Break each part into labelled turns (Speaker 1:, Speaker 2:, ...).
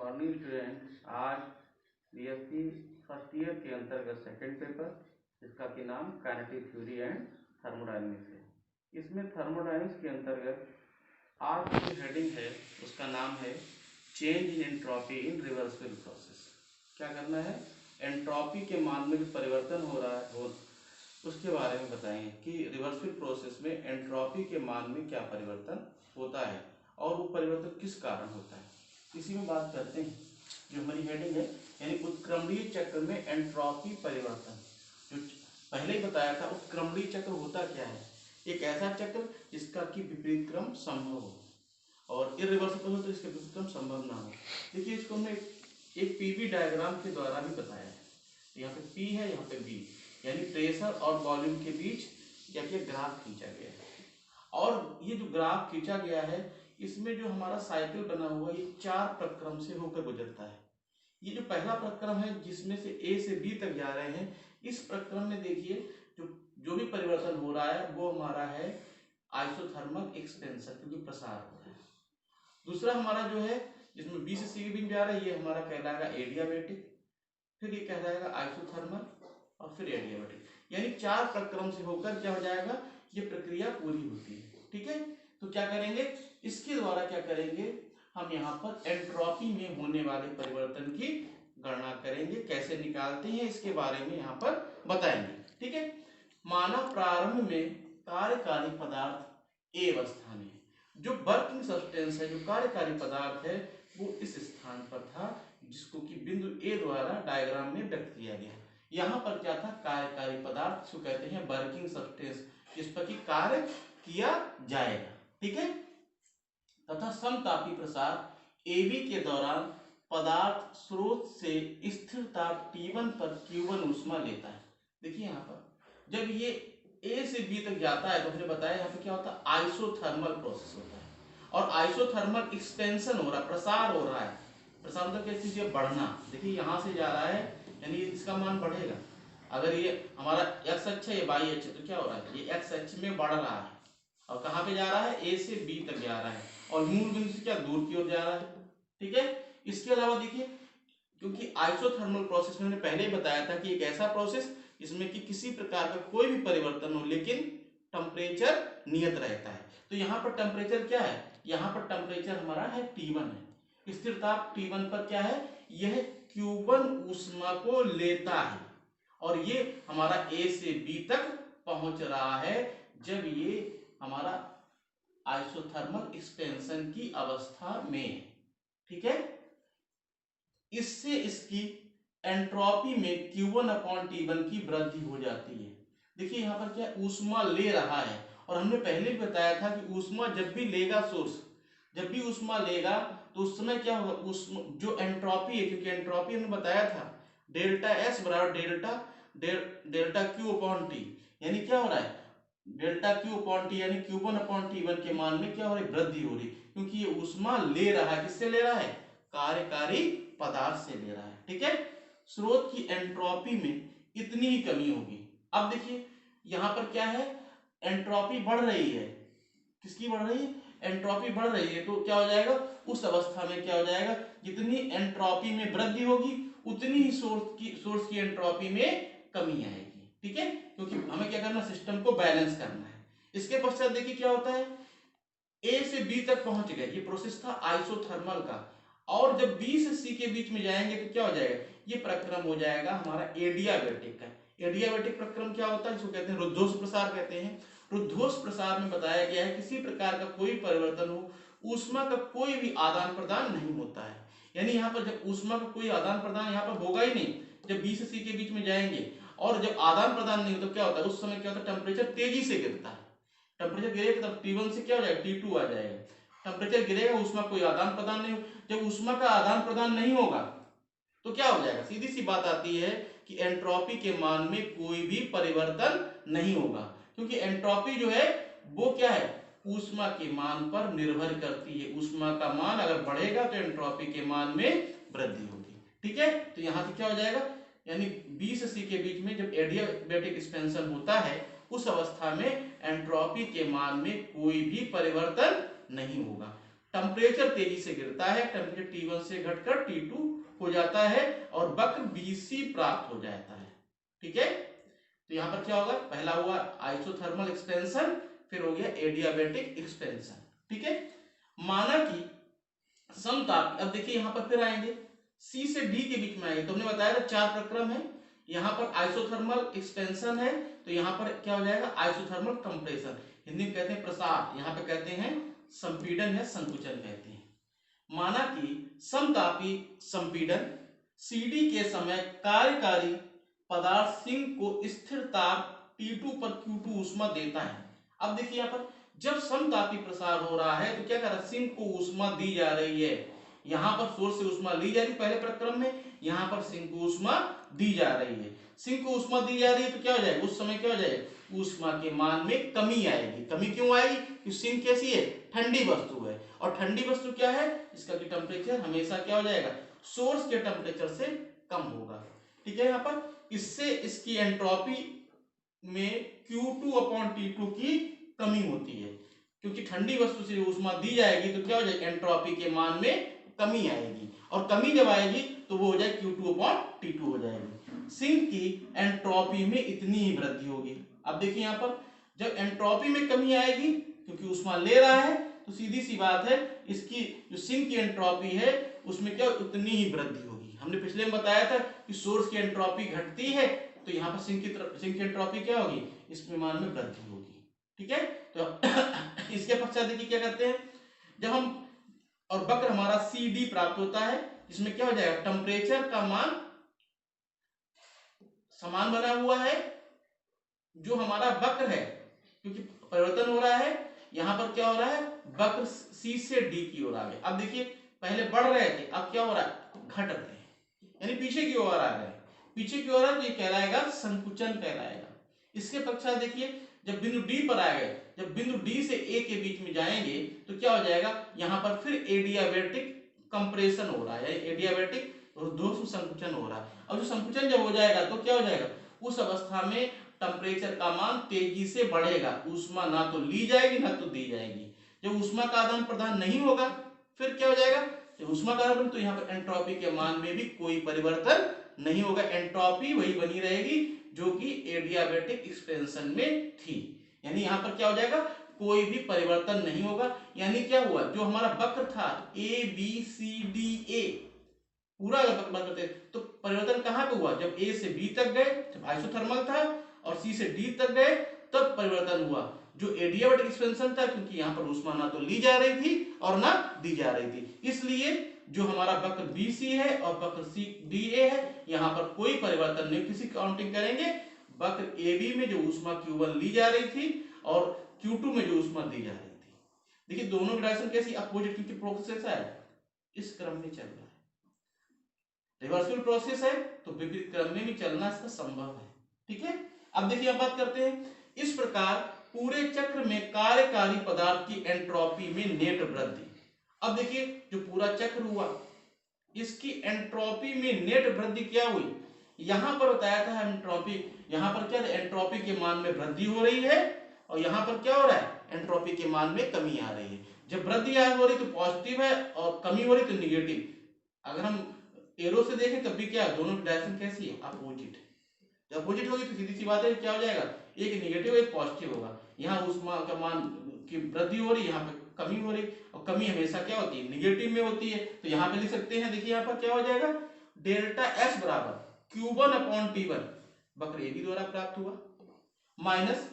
Speaker 1: Morning students. आज BSc first year के अंतर्गत सेकंड पेपर, जिसका कि नाम काइनेटिक थ्योरी एंड थर्मोडायनेमिक्स है। इसमें थर्मोडायनेमिक्स के अंतर्गत आज की हेडिंग है, उसका नाम है change in entropy in reversible process. क्या करना है? एंट्रोपी के मान में जो परिवर्तन हो रहा है उसके बारे में बताएंगे कि रिवर्सिबल प्रोसेस में एंट्रोपी के मान में क्या परिवर्तन होता है और वो परिवर्तन किस कारण होता है। इसी में बात करते हैं। जो हमारी हेडिंग है यानी उत्क्रमणीय चक्र में एंट्रोपी परिवर्तन। जो पहले ही बताया था, उत्क्रमणीय चक्र होता क्या है? एक ऐसा चक्र जिसका कि विपरीत क्रम संभव हो, और इरिवर्सिबल हो तो इसके विपरीत क्रम संभव ना हो। देखिए, इसको हमने एक पीवी डायग्राम के द्वारा भी बताया है। यहाँ पे पी है, यहाँ पे बी, यानी प्रेशर और वॉल्यूम के बीच क्या किया, ग्राफ खींचा गया है। और ये जो ग्राफ खींचा गया है, इसमें जो हमारा साइकिल बना हुआ है, ये 4 प्रक्रम से होकर गुजरता है। ये जो पहला प्रक्रम है जिसमें से ए से बी तक जा रहे हैं, इस प्रक्रम में देखिए जो भी परिवर्तन हो रहा है वो हमारा है आइसोथर्मल एक्सपेंशन, क्योंकि प्रसार हो रहा है। दूसरा हमारा जो है जिसमें बी से सी के बीच जा रहा है, ये हमारा कहलाएगा एडियाबैटिक, फिर ये कहलाएगा आइसोथर्मल और फिर एडियाबैटिक। यानी 4 प्रक्रम से होकर क्या हो जाएगा, ये प्रक्रिया पूरी होती है। ठीक है, तो क्या करेंगे, इसके द्वारा क्या करेंगे, हम यहाँ पर एंट्रोपी में होने वाले परिवर्तन की गणना करेंगे। कैसे निकालते हैं इसके बारे में यहाँ पर बताएंगे। ठीक है, माना प्रारंभ में कार्यकारी पदार्थ ए अवस्था में, जो वर्किंग सब्सटेंस है, जो कार्यकारी पदार्थ है, वो इस स्थान पर था, जिसको कि बिंदु ए द्वारा डायग्राम में व्यक्त किया गया। यहाँ पर क्या था, कार्यकारी पदार्थ, इसको कहते हैं वर्किंग सब्सटेंस, जिस पर कि कार्य किया जाएगा। ठीक है, तथा समतापी प्रसार एबी के दौरान पदार्थ स्रोत से स्थिर ताप T1 पर Q1 ऊष्मा लेता है। देखिए यहाँ पर जब ये ए से बी तक जाता है तो हमने बताया यहाँ पे क्या होता है, आइसोथर्मल प्रोसेस होता है, और आइसोथर्मल एक्सपेंशन हो रहा है, प्रसार हो रहा है। प्रसार मतलब कैसी चीज, बढ़ना। देखिए यहाँ से जा रहा है यानी इसका मान बढ़ेगा। अगर ये हमारा एक्स अक्ष है, ये वाई अक्ष है, तो क्या हो रहा है, ये एक्स अक्ष में बढ़ रहा है और कहाँ पे जा रहा है, ए से बी तक जा रहा है, और मूल बिंदु से क्या दूर की ओर जा रहा है। ठीक है, इसके अलावा देखिए, क्योंकि आइसोथर्मल प्रोसेस में मैंने पहले ही बताया था कि एक ऐसा प्रोसेस जिसमें कि किसी प्रकार का कोई भी परिवर्तन हो लेकिन टेम्परेचर नियत रहता है। तो यहाँ पर टेम्परेचर क्या है, यहाँ पर टेम्परेचर हमारा है T1 है। स्थिर ताप T1 पर क्या है, यह Q1 ऊष्मा को लेता है, और ये हमारा A से B तक पहुंच रहा है जब ये हमारा आइसोथर्मल एक्सपेंशन की अवस्था में। ठीक है, इससे इसकी एंट्रोपी में Q1/T1 की वृद्धि हो जाती है। देखिए यहाँ पर क्या, ऊष्मा ले रहा है, और हमने पहले भी बताया था कि ऊष्मा जब भी लेगा सोर्स, जब भी ऊष्मा लेगा तो उस समय क्या होगा, ऊष्मा जो एंट्रोपी है, क्योंकि एंट्रोपी हमने बताया था डेल्टा एस बराबर डेल्टा Q/T, यानी क्या हो रहा है, डेल्टा Q/T यानी Q1/T1 के मान में क्या हो रही है, वृद्धि हो रही, क्योंकि ये ऊष्मा ले रहा है। किससे ले रहा है, कार्यकारी पदार्थ से ले रहा है। ठीक है, स्रोत की एंट्रोपी में इतनी ही कमी होगी। अब देखिए यहाँ पर क्या है, एंट्रोपी बढ़ रही है, किसकी बढ़ रही है, एंट्रोपी बढ़ रही है, तो क्या हो जाएगा, उस अवस्था में क्या हो जाएगा, जितनी एंट्रोपी में वृद्धि होगी उतनी ही सोर्स की एंट्रोपी में कमी आएगी। ठीक है, क्योंकि हमें क्या करना, सिस्टम को बैलेंस करना है। इसके पश्चात देखिए क्या होता है, ए से बी तक पहुंच गए, ये प्रोसेस था आइसोथर्मल का, और जब बी से सी के बीच में जाएंगे तो क्या हो जाएगा, ये प्रक्रम हो जाएगा हमारा एडियाबैटिक का। एडियाबैटिक प्रक्रम क्या होता है, इसको कहते हैं रुद्धोष्म प्रसार कहते हैं। रुद्धोष्म प्रसार में बताया गया है किसी प्रकार का कोई परिवर्तन हो, ऊष्मा का कोई भी आदान प्रदान नहीं होता है। यानी यहाँ पर जब ऊष्मा का कोई आदान प्रदान यहाँ पर होगा ही नहीं, जब बी से सी के बीच में जाएंगे, और जब आदान प्रदान नहीं हो तो क्या होता है, उस समय क्या होता है, टेम्परेचर तेजी से गिरता है। टेम्परेचर गिरेगा तब T1 से क्या हो जाएगा, T2 आ जाएगा। टेम्परेचर गिरेगा, ऊष्मा कोई आदान प्रदान नहीं हो, जब ऊष्मा का आदान प्रदान नहीं होगा तो क्या हो जाएगा, सीधी सी बात आती है कि एंट्रोपी के मान में कोई भी परिवर्तन नहीं होगा, क्योंकि एंट्रोपी जो है वो क्या है, ऊष्मा के मान पर निर्भर करती है। ऊष्मा का मान अगर बढ़ेगा तो एंट्रोपी के मान में वृद्धि होगी। ठीक है, तो यहाँ से क्या हो जाएगा, यानी बी से सी के बीच में जब एडियाबैटिक एक्सपेंशन होता है उस अवस्था में एंट्रोपी के मान में कोई भी परिवर्तन नहीं होगा।
Speaker 2: टेम्परेचर तेजी से गिरता है, टेम्परेचर T1 से घटकर T2 हो जाता है और वक्र BC प्राप्त हो जाता है। ठीक है, तो यहां पर क्या होगा, पहला हुआ आइसोथर्मल एक्सपेंशन, फिर हो गया एडियाबैटिक एक्सपेंशन। ठीक है, माना कि समताप, अब देखिए यहां पर फिर आएंगे C से D के बीच में आएंगे, तो हमने बताया था 4 प्रक्रम है, यहाँ पर आइसोथर्मल एक्सपेंशन है, तो यहाँ पर क्या हो जाएगा आइसोथर्मल कंप्रेशन, हिंदी में कहते हैं प्रसार, यहाँ पे कहते हैं संपीड़न या संकुचन कहते हैं। माना कि समतापी संपीड़न CD के समय कार्यकारी पदार्थ सिंक को स्थिर ताप T2 पर Q2 ऊष्मा देता है। अब देखिए यहाँ पर जब समतापी प्रसार हो रहा है तो क्या कर रहा है, सिंक को ऊष्मा दी जा रही है, यहाँ पर सोर्स से ऊष्मा ली जा रही पहले प्रक्रम में, यहाँ पर सिंक को ऊष्मा दी जा रही है। सिंक को ऊष्मा दी जा रही है तो क्या हो जाएगा, उस समय क्या हो जाएगा, ऊष्मा के मान में कमी आएगी। कमी क्यों आएगी, क्योंकि सिंक कैसी है, ठंडी वस्तु है, और ठंडी वस्तु क्या है, इसका भी टेम्परेचर हमेशा क्या हो जाएगा, सोर्स के टेम्परेचर से कम होगा। ठीक है, यहाँ पर इससे इसकी एंट्रोपी में Q2/T2 की कमी होती है, क्योंकि ठंडी वस्तु से ऊष्मा दी जाएगी तो क्या हो जाएगा, एंट्रोपी के मान में कमी आएगी, और कमी जब आएगी तो वो हो जाएगी Q2/T2 हो जाएगी। सिंक की एंट्रोपी में इतनी ही वृद्धि होगी। अब देखिए यहाँ पर जब एंट्रोपी में कमी आएगी, क्योंकि ऊष्मा ले रहा है, तो सीधी सी बात है इसकी जो सिंक की एंट्रोपी है उसमें क्या उतनी ही वृद्धि होगी। हमने पिछले में बताया था कि सोर्स की एंट्रोपी घटती है तो यहाँ पर सिंक की एंट्रोपी क्या होगी, इसमें मान में वृद्धि होगी। ठीक है, तो इसके पश्चात देखिए क्या करते हैं, जब हम और वक्र हमारा CD प्राप्त होता है, जिसमें क्या हो जाएगा, टेम्परेचर का मान समान बना हुआ है, जो हमारा वक्र है क्योंकि परिवर्तन हो रहा है, यहां पर क्या हो रहा है, वक्र C से D की ओर आ गए। अब देखिए पहले बढ़ रहे थे, अब क्या हो रहा है, घट रहे हैं, यानी पीछे की ओर आ गए, पीछे की ओर तो ये कहलाएगा संकुचन कहलाएगा। इसके पश्चात देखिए जब बिंदु D पर आ गए, जब बिंदु D से A के बीच में जाएंगे तो क्या हो जाएगा, यहां पर फिर एडियाबैटिक कंप्रेशन हो रहा है, एडियाबैटिक ऊर्ध्वस्व संकुचन हो रहा है। और जो संकुचन जब हो जाएगा तो क्या हो जाएगा, उस अवस्था में टेम्परेचर का मान तेजी से बढ़ेगा, ऊष्मा ना तो ली जाएगी ना तो दी जाएगी। जब ऊष्मा का आदान प्रदान नहीं होगा फिर क्या हो जाएगा, जब ऊष्मा का आदान, तो यहाँ पर एंट्रोपी के मान में भी कोई परिवर्तन नहीं होगा, एंट्रोपी वही बनी रहेगी जो कि एडियाबैटिक एक्सपेंशन में थी। यानी यहाँ पर क्या हो जाएगा, कोई भी परिवर्तन नहीं होगा। यानी क्या हुआ, जो हमारा वक्र था ABCDA पूरा वक्र करते तो परिवर्तन कहां पे हुआ, जब A से B तक गए, जब आइसोथर्मल था, और C से D तक गए तब परिवर्तन हुआ। जो एडियाबैटिक एक्सपेंशन था, क्योंकि यहाँ पर ऊष्मा ना तो ली जा रही थी और ना दी जा रही थी, इसलिए जो हमारा वक्र BC है और वक्र DA है, यहाँ पर कोई परिवर्तन नहीं। किसी काउंटिंग करेंगे, वक्र AB में जो ऊष्मा Q1 ली जा रही थी और Q2 में जो ऊष्मा दी जा रही थी, देखिए दोनों की डायरेक्शन कैसी अपोजिट, क्योंकि प्रोसेस है इस क्रम में चल रहा है, रिवर्सिबल प्रोसेस है तो विपरीत क्रम में भी चलना इसका संभव है। ठीक है, अब देखिए अब बात करते हैं, इस प्रकार पूरे चक्र में कार्यकारी पदार्थ की एंट्रोपी में नेट वृद्धि। अब देखिए जो पूरा चक्र हुआ इसकी एंट्रोपी में नेट वृद्धि क्या हुई, यहां पर बताया था एंट्रोपी, यहां पर क्या एंट्रोपी के मान में वृद्धि हो रही है और यहां पर क्या हो रहा है, एंट्रोपी के मान में कमी आ रही है। जब वृद्धि हो रही तो पॉजिटिव है और कमी हो रही तो निगेटिव। अगर हम एरो से देखें तब भी क्या है, दोनों की डायरेक्शन कैसी है, अपोजिट। जब अपोजिट होगी तो सीधी सी बात है क्या हो जाएगा, एक निगेटिव एक पॉजिटिव होगा। यहाँ ऊष्मा का मान की वृद्धि हो रही, यहाँ पे कमी हो रही, और कमी हमेशा क्या होती है, निगेटिव में होती है। तो यहाँ पे लिख सकते हैं, देखिए यहाँ पर क्या हो जाएगा, डेल्टा S बराबर Q1/T1 वक्र AB द्वारा प्राप्त हुआ, माइनस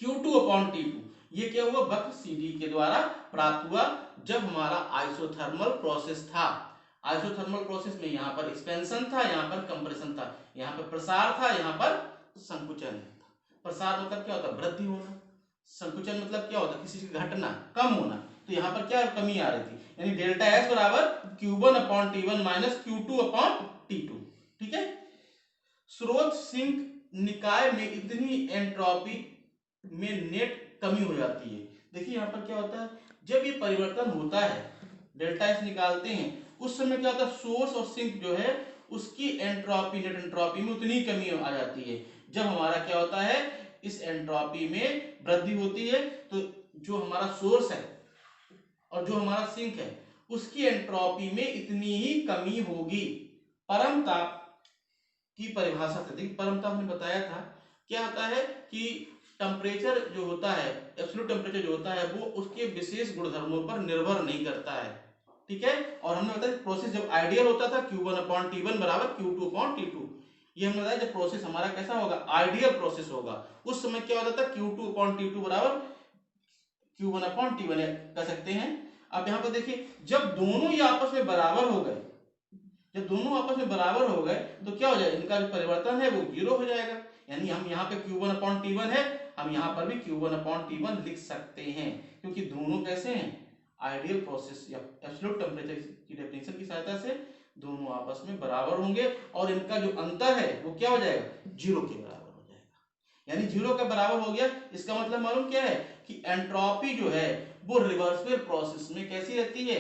Speaker 2: Q2/T2 ये क्या हुआ, वक्र CD के द्वारा प्राप्त हुआ जब हमारा आइसोथर्मल प्रोसेस था। आइसोथर्मल प्रोसेस में यहाँ पर एक्सपेंशन था, यहाँ पर कंप्रेशन था, यहाँ पर प्रसार था, यहाँ पर संकुचन था। प्रसार मतलब क्या होता है, वृद्धि होना, संकुचन मतलब क्या होता है, किसी की घटना, कम होना। तो यहाँ पर क्या कमी आ रही थी, यानी डेल्टा S बराबर Q1/T1 माइनस Q2/T2। ठीक है, स्रोत सिंक निकाय में इतनी एंट्रोपी में नेट कमी हो जाती है। देखिए यहाँ पर क्या होता है, जब ये परिवर्तन होता है, डेल्टा S निकालते हैं, उस समय क्या होता है, सोर्स और सिंक जो है उसकी एंट्रोपी, नेट एंट्रोपी में उतनी कमी आ जाती है। जब हमारा क्या होता है, इस एंट्रोपी में वृद्धि होती है तो जो हमारा सोर्स है और जो हमारा सिंक है उसकी एंट्रोपी में इतनी ही कमी होगी। परमताप की परिभाषा से देखिए, परमताप हमने बताया था क्या होता है कि टेम्परेचर जो होता है, एब्सोल्यूट टेम्परेचर जो होता है वो उसके विशेष गुणधर्मों पर निर्भर नहीं करता है, ठीक है। और हमने बताया प्रोसेस जब आइडियल होता था Q1/T1 बराबर Q2/T2, ये हमने बताया जब प्रोसेस हमारा कैसा होगा, आइडियल प्रोसेस होगा, उस समय क्या होता था Q2/T2 बराबर Q1/T1 कह सकते हैं। अब यहाँ पर देखिए जब दोनों ही आपस में बराबर हो गए, जब दोनों आपस में बराबर हो गए तो क्या हो जाएगा, इनका जो परिवर्तन है वो 0 हो जाएगा। यानी हम यहाँ पे Q1/T1 है, हम यहाँ पर भी Q1/T1 लिख सकते हैं, क्योंकि दोनों कैसे हैं, आइडियल प्रोसेस या एब्सोल्यूट टेम्परेचर की डेफिनेशन की सहायता से दोनों आपस में बराबर होंगे और इनका जो अंतर है वो क्या हो जाएगा, 0 के बराबर हो जाएगा। यानी 0 के बराबर हो गया, इसका मतलब मालूम क्या है कि एंट्रोपी जो है वो रिवर्सिबल प्रोसेस में कैसी रहती है,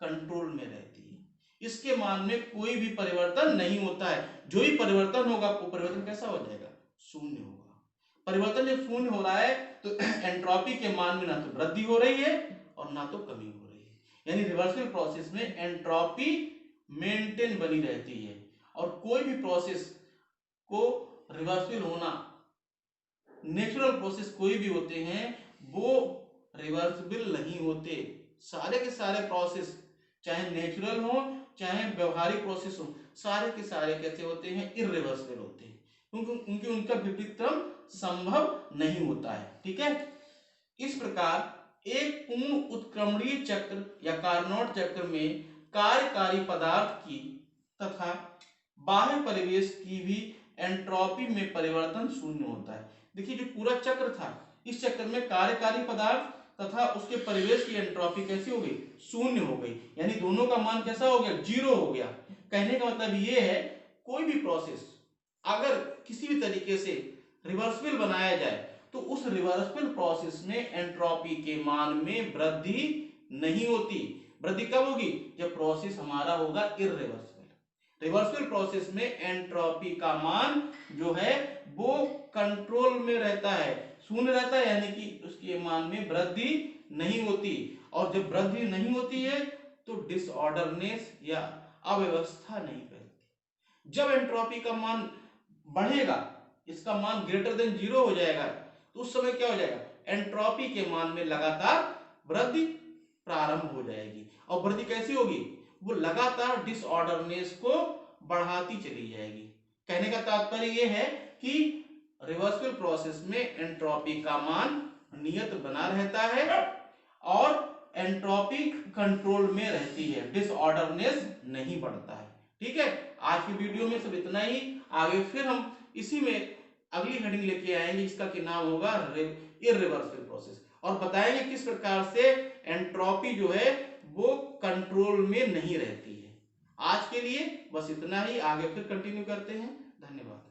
Speaker 2: कंट्रोल में रहती है, इसके मान में कोई भी परिवर्तन नहीं होता है। जो भी परिवर्तन होगा वो परिवर्तन कैसा हो जाएगा, शून्य होगा। परिवर्तन जब शून्य हो रहा है तो एंट्रोपी के मान में ना तो वृद्धि हो रही है और ना तो कमी हो रही है। यानी रिवर्सिबल प्रोसेस में एंट्रोपी मेंटेन बनी रहती है और कोई भी प्रोसेस को रिवर्सिबल होना, नेचुरल प्रोसेस कोई भी होते हैं वो रिवर्सिबल नहीं होते। सारे के सारे प्रोसेस चाहे नेचुरल हो चाहे व्यवहारिक प्रोसेस हो, सारे के सारे कैसे होते हैं, इर्रिवर्सिबल होते हैं, क्योंकि उनका विपरीत क्रम संभव नहीं होता है, ठीक है। इस प्रकार एक पूर्ण उत्क्रमणीय चक्र या कार्नोट चक्र में कार्यकारी पदार्थ की तथा बाह्य परिवेश की भी एंट्रोपी में परिवर्तन शून्य होता है। देखिए जो पूरा चक्र था, इस चक्र में कार्यकारी पदार्थ तथा उसके परिवेश की एंट्रोपी कैसी हो गई, शून्य हो गई। यानी दोनों का मान कैसा हो गया, 0 हो गया। कहने का मतलब ये है कोई भी प्रोसेस अगर किसी भी तरीके से रिवर्सिबल बनाया जाए तो उस रिवर्सिबल प्रोसेस में एंट्रोपी के मान में वृद्धि नहीं होती। वृद्धि कब होगी, जब प्रोसेस हमारा होगा इर्रिवर्सिबल। रिवर्सिबल प्रोसेस में एंट्रोपी का मान जो है वो कंट्रोल में रहता है, शून्य रहता है, यानी कि उसके मान में वृद्धि नहीं होती। और जब वृद्धि नहीं होती है तो डिसऑर्डरनेस या अव्यवस्था नहीं फैलती। जब एंट्रोपी का मान बढ़ेगा, इसका मान ग्रेटर देन 0 हो जाएगा, तो उस समय क्या हो जाएगा, एंट्रोपी के मान में लगातार वृद्धि प्रारंभ हो जाएगी। और वृद्धि कैसी होगी, वो लगातार डिसऑर्डरनेस को बढ़ाती चली जाएगी। कहने का तात्पर्य यह है कि रिवर्सिबल प्रोसेस में एंट्रोपी का मान नियत बना रहता है और एंट्रोपी कंट्रोल में रहती है, डिसऑर्डरनेस नहीं बढ़ता है, ठीक है। आज की वीडियो में सब इतना ही। आगे फिर हम इसी में अगली हेडिंग लेके आएंगे, इसका कि नाम होगा इर्रिवर्सिबल प्रोसेस, और बताएंगे किस प्रकार से एंट्रोपी जो है वो कंट्रोल में नहीं रहती है। आज के लिए बस इतना ही, आगे फिर कंटिन्यू करते हैं। धन्यवाद।